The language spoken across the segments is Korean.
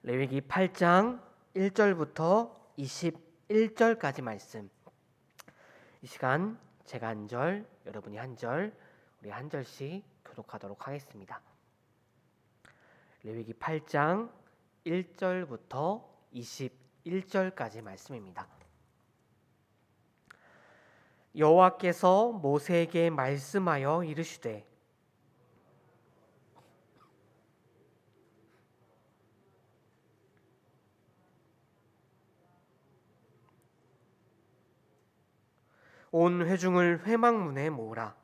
레위기 8장 1절부터 21절까지 말씀. 이 시간 제가 한 절, 여러분이 한 절, 우리 한 절씩 교독하도록 하겠습니다. 레위기 8장 1절부터 21절까지 말씀입니다. 여호와께서 모세에게 말씀하여 이르시되 온 회중을 회막문에 모으라.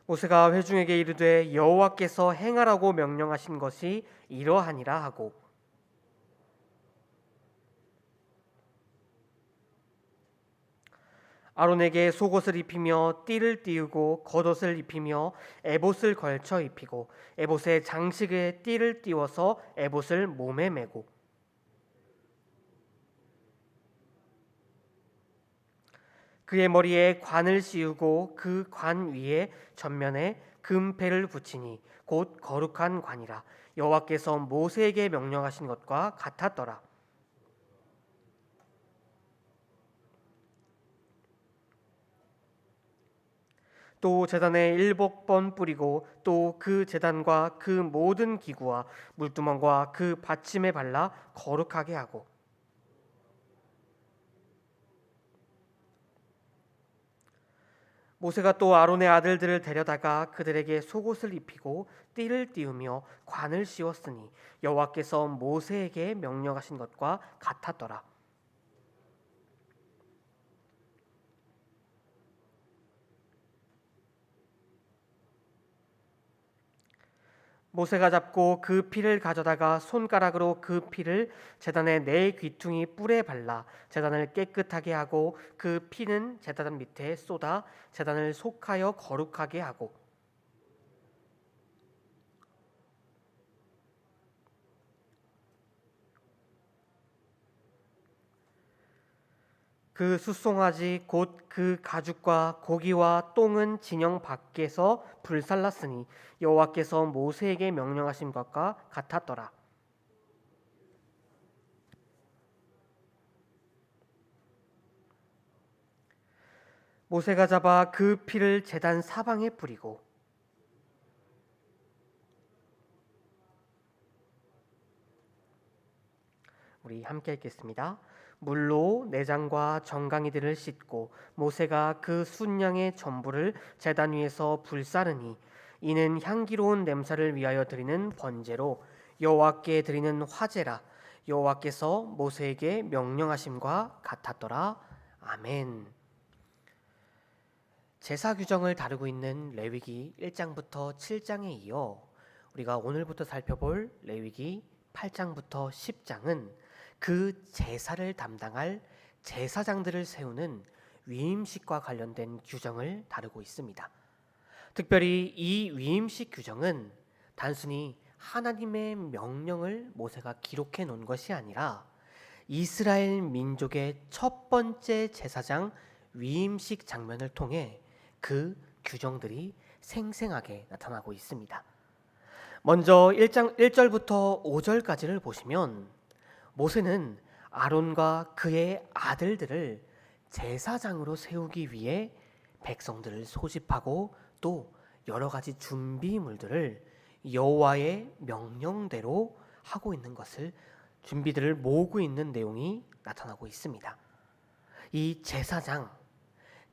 모세가 회중에게 이르되 여호와께서 행하라고 명령하신 것이 이러하니라 하고 아론에게 속옷을 입히며 띠를 띠우고 겉옷을 입히며 에봇을 걸쳐 입히고 에봇의 장식에 띠를 띠워서 에봇을 몸에 메고 그의 머리에 관을 씌우고 그 관 위에 전면에 금패를 붙이니 곧 거룩한 관이라. 여호와께서 모세에게 명령하신 것과 같았더라. 또 제단에 7번 뿌리고 또 그 제단과 그 모든 기구와 물두멍과 그 받침에 발라 거룩하게 하고 모세가 또 아론의 아들들을 데려다가 그들에게 속옷을 입히고 띠를 띠우며 관을 씌웠으니 여호와께서 모세에게 명령하신 것과 같았더라. 모세가 잡고 그 피를 가져다가 손가락으로 그 피를 제단의 네 귀퉁이 뿔에 발라 제단을 깨끗하게 하고 그 피는 제단 밑에 쏟아 제단을 속하여 거룩하게 하고 그 숫송아지 곧 그 가죽과 고기와 똥은 진영 밖에서 불살랐으니 여호와께서 모세에게 명령하신 것과 같았더라. 모세가 잡아 그 피를 제단 사방에 뿌리고 우리 함께 읽겠습니다. 물로 내장과 정강이들을 씻고 모세가 그 순양의 전부를 제단 위에서 불사르니 이는 향기로운 냄새를 위하여 드리는 번제로 여호와께 드리는 화제라. 여호와께서 모세에게 명령하심과 같았더라. 아멘. 제사 규정을 다루고 있는 레위기 1장부터 7장에 이어 우리가 오늘부터 살펴볼 레위기 8장부터 10장은 그 제사를 담당할 제사장들을 세우는 위임식과 관련된 규정을 다루고 있습니다. 특별히 이 위임식 규정은 단순히 하나님의 명령을 모세가 기록해 놓은 것이 아니라 이스라엘 민족의 첫 번째 제사장 위임식 장면을 통해 그 규정들이 생생하게 나타나고 있습니다. 먼저 1장 1절부터 5절까지를 보시면 모세는 아론과 그의 아들들을 제사장으로 세우기 위해 백성들을 소집하고 또 여러 가지 준비물들을 여호와의 명령대로 하고 있는 것을 준비들을 모으고 있는 내용이 나타나고 있습니다. 이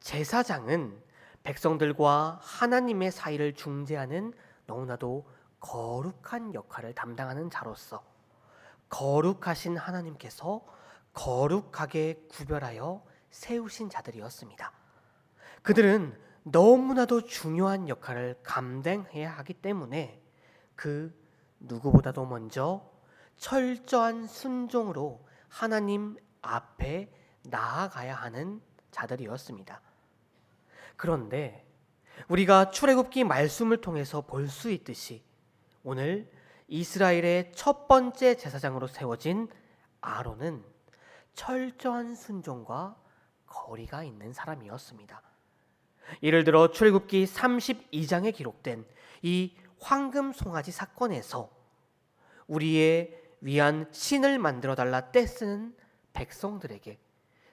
제사장은 백성들과 하나님의 사이를 중재하는 너무나도 거룩한 역할을 담당하는 자로서 거룩하신 하나님께서 거룩하게 구별하여 세우신 자들이었습니다. 그들은 너무나도 중요한 역할을 감당해야 하기 때문에 그 누구보다도 먼저 철저한 순종으로 하나님 앞에 나아가야 하는 자들이었습니다. 그런데 우리가 출애굽기 말씀을 통해서 볼 수 있듯이 오늘 이스라엘의 첫 번째 제사장으로 세워진 아론은 철저한 순종과 거리가 있는 사람이었습니다. 예를 들어 출애굽기 32장에 기록된 이 황금 송아지 사건에서 우리의 위한 신을 만들어 달라 떼쓰는 백성들에게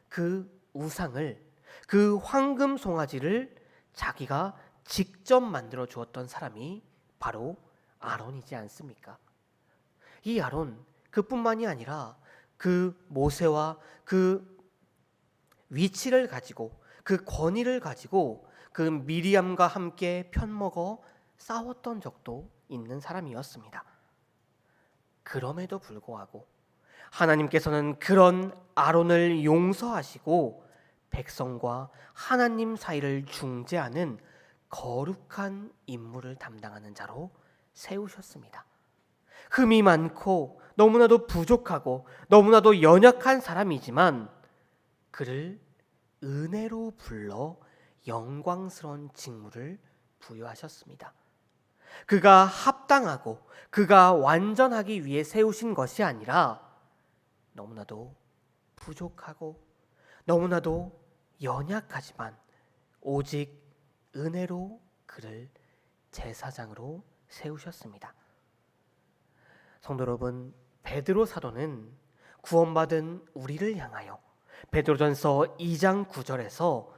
그 우상을, 그 황금 송아지를 자기가 직접 만들어 주었던 사람이 바로 아론이지 않습니까? 이 아론, 그뿐만이 아니라 그 모세와 그 위치를 가지고, 그 권위를 가지고 그 미리암과 함께 편먹어 싸웠던 적도 있는 사람이었습니다. 그럼에도 불구하고 하나님께서는 그런 아론을 용서하시고 백성과 하나님 사이를 중재하는 거룩한 임무를 담당하는 자로 세우셨습니다. 흠이 많고 너무나도 부족하고 너무나도 연약한 사람이지만 그를 은혜로 불러 영광스러운 직무를 부여하셨습니다. 그가 합당하고 그가 완전하기 위해 세우신 것이 아니라 너무나도 부족하고 너무나도 연약하지만 오직 은혜로 그를 제사장으로 세우셨습니다. 성도 여러분, 베드로 사도는 구원받은 우리를 향하여 베드로전서 2장 9절에서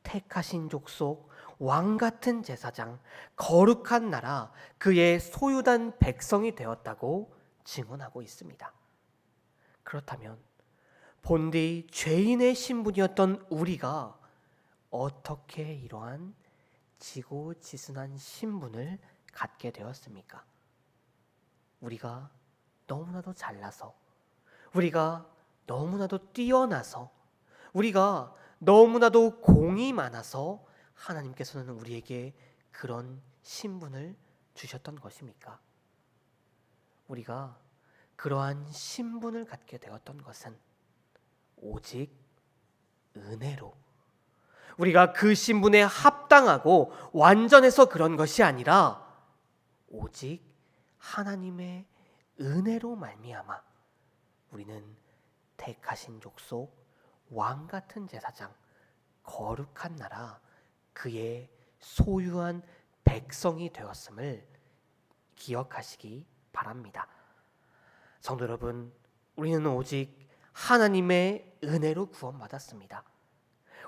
택하신 족속, 왕같은 제사장, 거룩한 나라, 그의 소유된 백성이 되었다고 증언하고 있습니다. 그렇다면 본디 죄인의 신분이었던 우리가 어떻게 이러한 지고지순한 신분을 갖게 되었습니까? 우리가 너무나도 잘나서, 우리가 너무나도 뛰어나서, 우리가 너무나도 공이 많아서 하나님께서는 우리에게 그런 신분을 주셨던 것입니까? 우리가 그러한 신분을 갖게 되었던 것은 오직 은혜로, 우리가 그 신분에 합당하고 완전해서 그런 것이 아니라 오직 하나님의 은혜로 말미암아 우리는 택하신 족속, 왕같은 제사장, 거룩한 나라, 그의 소유한 백성이 되었음을 기억하시기 바랍니다. 성도 여러분, 우리는 오직 하나님의 은혜로 구원받았습니다.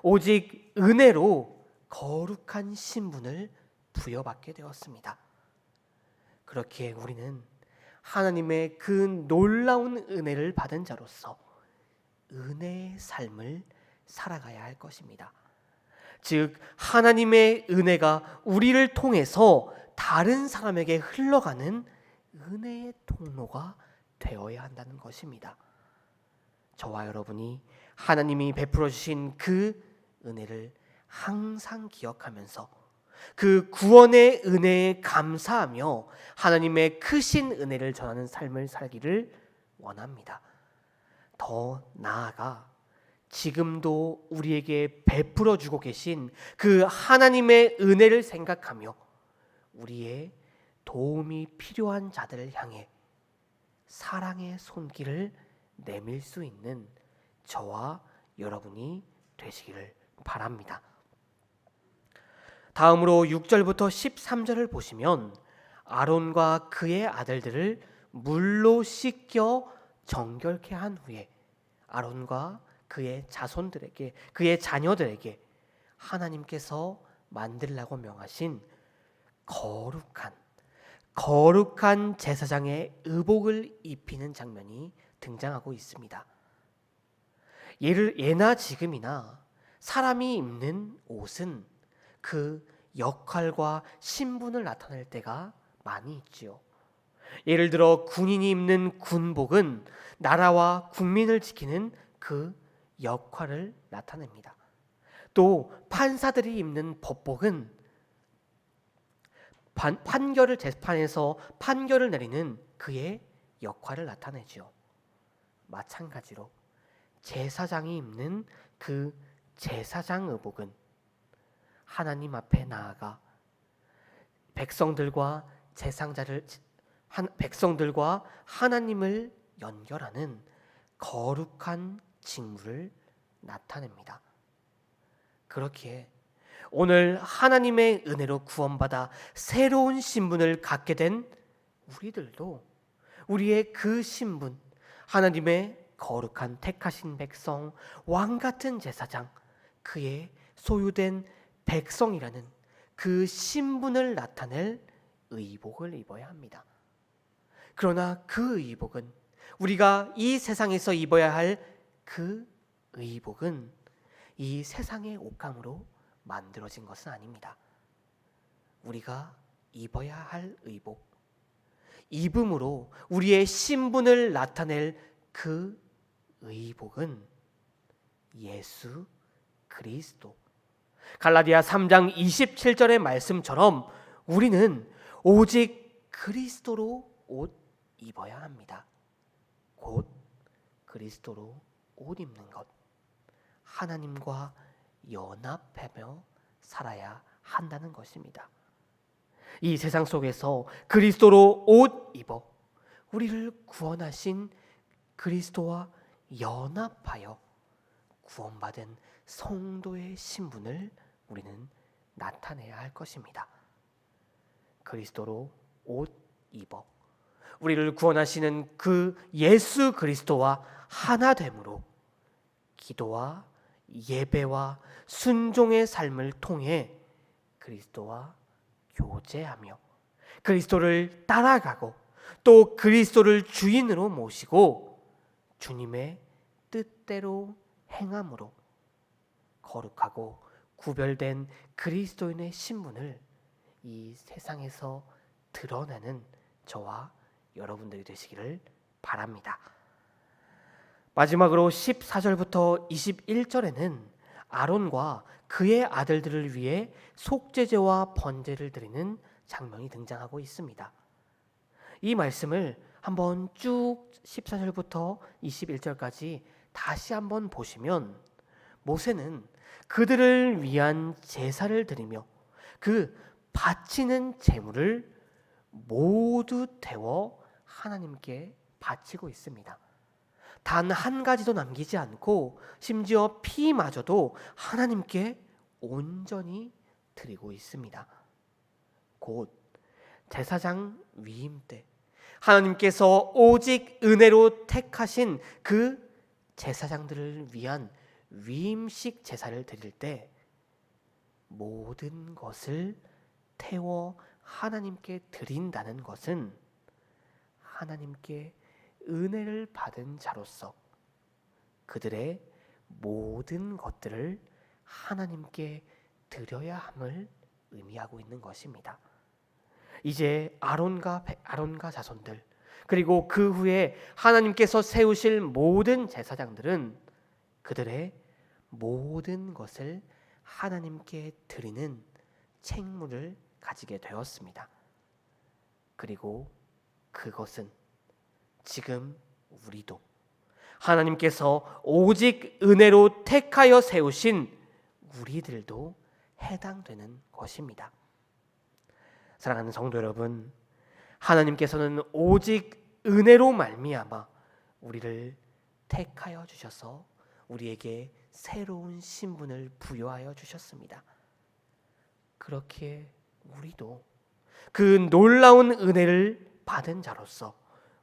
오직 은혜로 거룩한 신분을 부여받게 되었습니다. 그렇기에 우리는 하나님의 그 놀라운 은혜를 받은 자로서 은혜의 삶을 살아가야 할 것입니다. 즉 하나님의 은혜가 우리를 통해서 다른 사람에게 흘러가는 은혜의 통로가 되어야 한다는 것입니다. 저와 여러분이 하나님이 베풀어 주신 그 은혜를 항상 기억하면서 그 구원의 은혜에 감사하며 하나님의 크신 은혜를 전하는 삶을 살기를 원합니다. 더 나아가 지금도 우리에게 베풀어 주고 계신 그 하나님의 은혜를 생각하며 우리의 도움이 필요한 자들을 향해 사랑의 손길을 내밀 수 있는 저와 여러분이 되시기를 바랍니다. 다음으로 6절부터 13절을 보시면 아론과 그의 아들들을 물로 씻겨 정결케 한 후에 아론과 그의 자손들에게, 그의 자녀들에게 하나님께서 만들라고 명하신 거룩한 제사장의 의복을 입히는 장면이 등장하고 있습니다. 예나 지금이나 사람이 입는 옷은 그 역할과 신분을 나타낼 때가 많이 있지요. 예를 들어 군인이 입는 군복은 나라와 국민을 지키는 그 역할을 나타냅니다. 또 판사들이 입는 법복은 재판에서 판결을 내리는 그의 역할을 나타내죠. 마찬가지로 제사장이 입는 그 제사장 의복은 하나님 앞에 나아가 백성들과 하나님을 연결하는 거룩한 직무를 나타냅니다. 그렇기에 오늘 하나님의 은혜로 구원받아 새로운 신분을 갖게 된 우리들도 우리의 그 신분, 하나님의 거룩한 택하신 백성, 왕 같은 제사장, 그의 소유된 백성이라는 그 신분을 나타낼 의복을 입어야 합니다. 그러나 그 의복은, 우리가 이 세상에서 입어야 할 그 의복은 이 세상의 옷감으로 만들어진 것은 아닙니다. 우리가 입어야 할 의복, 입음으로 우리의 신분을 나타낼 그 의복은 예수 그리스도. 갈라디아 3장 27절의 말씀처럼 우리는 오직 그리스도로 옷 입어야 합니다. 곧 그리스도로 옷 입는 것, 하나님과 연합하며 살아야 한다는 것입니다. 이 세상 속에서 그리스도로 옷 입어 우리를 구원하신 그리스도와 연합하여 구원받은 성도의 신분을 우리는 나타내야 할 것입니다. 그리스도로 옷 입어 우리를 구원하시는 그 예수 그리스도와 하나됨으로 기도와 예배와 순종의 삶을 통해 그리스도와 교제하며 그리스도를 따라가고 또 그리스도를 주인으로 모시고 주님의 뜻대로 행함으로 거룩하고 구별된 그리스도인의 신분을 이 세상에서 드러내는 저와 여러분들이 되시기를 바랍니다. 마지막으로 14절부터 21절에는 아론과 그의 아들들을 위해 속죄제와 번제를 드리는 장면이 등장하고 있습니다. 이 말씀을 한번 쭉 14절부터 21절까지 다시 한번 보시면 모세는 그들을 위한 제사를 드리며 그 바치는 제물을 모두 태워 하나님께 바치고 있습니다. 단 한 가지도 남기지 않고 심지어 피마저도 하나님께 온전히 드리고 있습니다. 곧 제사장 위임 때 하나님께서 오직 은혜로 택하신 그 제사장들을 위한 위임식 제사를 드릴 때 모든 것을 태워 하나님께 드린다는 것은 하나님께 은혜를 받은 자로서 그들의 모든 것들을 하나님께 드려야 함을 의미하고 있는 것입니다. 이제 아론과 자손들 그리고 그 후에 하나님께서 세우실 모든 제사장들은 그들의 모든 것을 하나님께 드리는 책무를 가지게 되었습니다. 그리고 그것은 지금 우리도 하나님께서 오직 은혜로 택하여 세우신 우리들도 해당되는 것입니다. 사랑하는 성도 여러분, 하나님께서는 오직 은혜로 말미암아 우리를 택하여 주셔서 우리에게 새로운 신분을 부여하여 주셨습니다. 그렇게 우리도 그 놀라운 은혜를 받은 자로서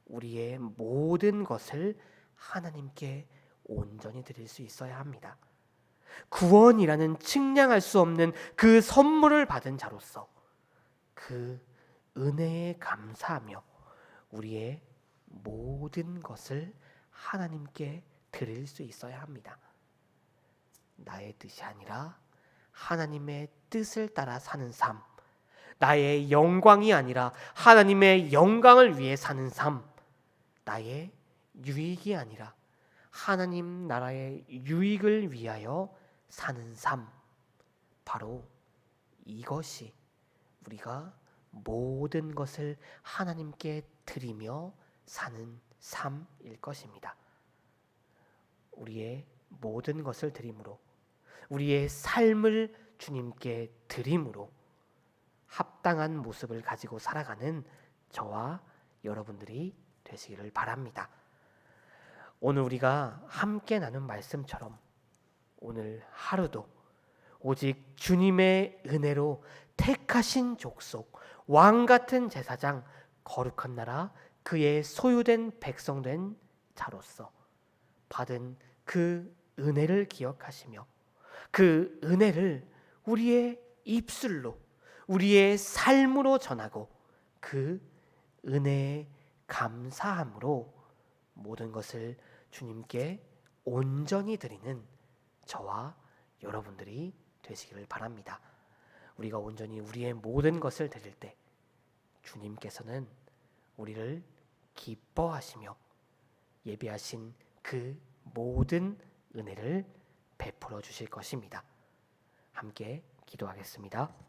우리의 모든 것을 하나님께 온전히 드릴 수 있어야 합니다. 구원이라는 측량할 수 없는 그 선물을 받은 자로서 그 은혜에 감사하며 우리의 모든 것을 하나님께 드릴 수 있어야 합니다. 나의 뜻이 아니라 하나님의 뜻을 따라 사는 삶, 나의 영광이 아니라 하나님의 영광을 위해 사는 삶, 나의 유익이 아니라 하나님 나라의 유익을 위하여 사는 삶, 바로 이것이 우리가 모든 것을 하나님께 드리며 사는 삶일 것입니다. 우리의 모든 것을 드림으로, 우리의 삶을 주님께 드림으로 합당한 모습을 가지고 살아가는 저와 여러분들이 되시기를 바랍니다. 오늘 우리가 함께 나눈 말씀처럼 오늘 하루도 오직 주님의 은혜로 택하신 족속, 왕 같은 제사장, 거룩한 나라, 그의 소유된 백성된 자로서 받은 그 은혜를 기억하시며 그 은혜를 우리의 입술로, 우리의 삶으로 전하고 그 은혜에 감사함으로 모든 것을 주님께 온전히 드리는 저와 여러분들이 되시기를 바랍니다. 우리가 온전히 우리의 모든 것을 드릴 때 주님께서는 우리를 기뻐하시며 예비하신 그 모든 은혜를 베풀어 주실 것입니다. 함께 기도하겠습니다.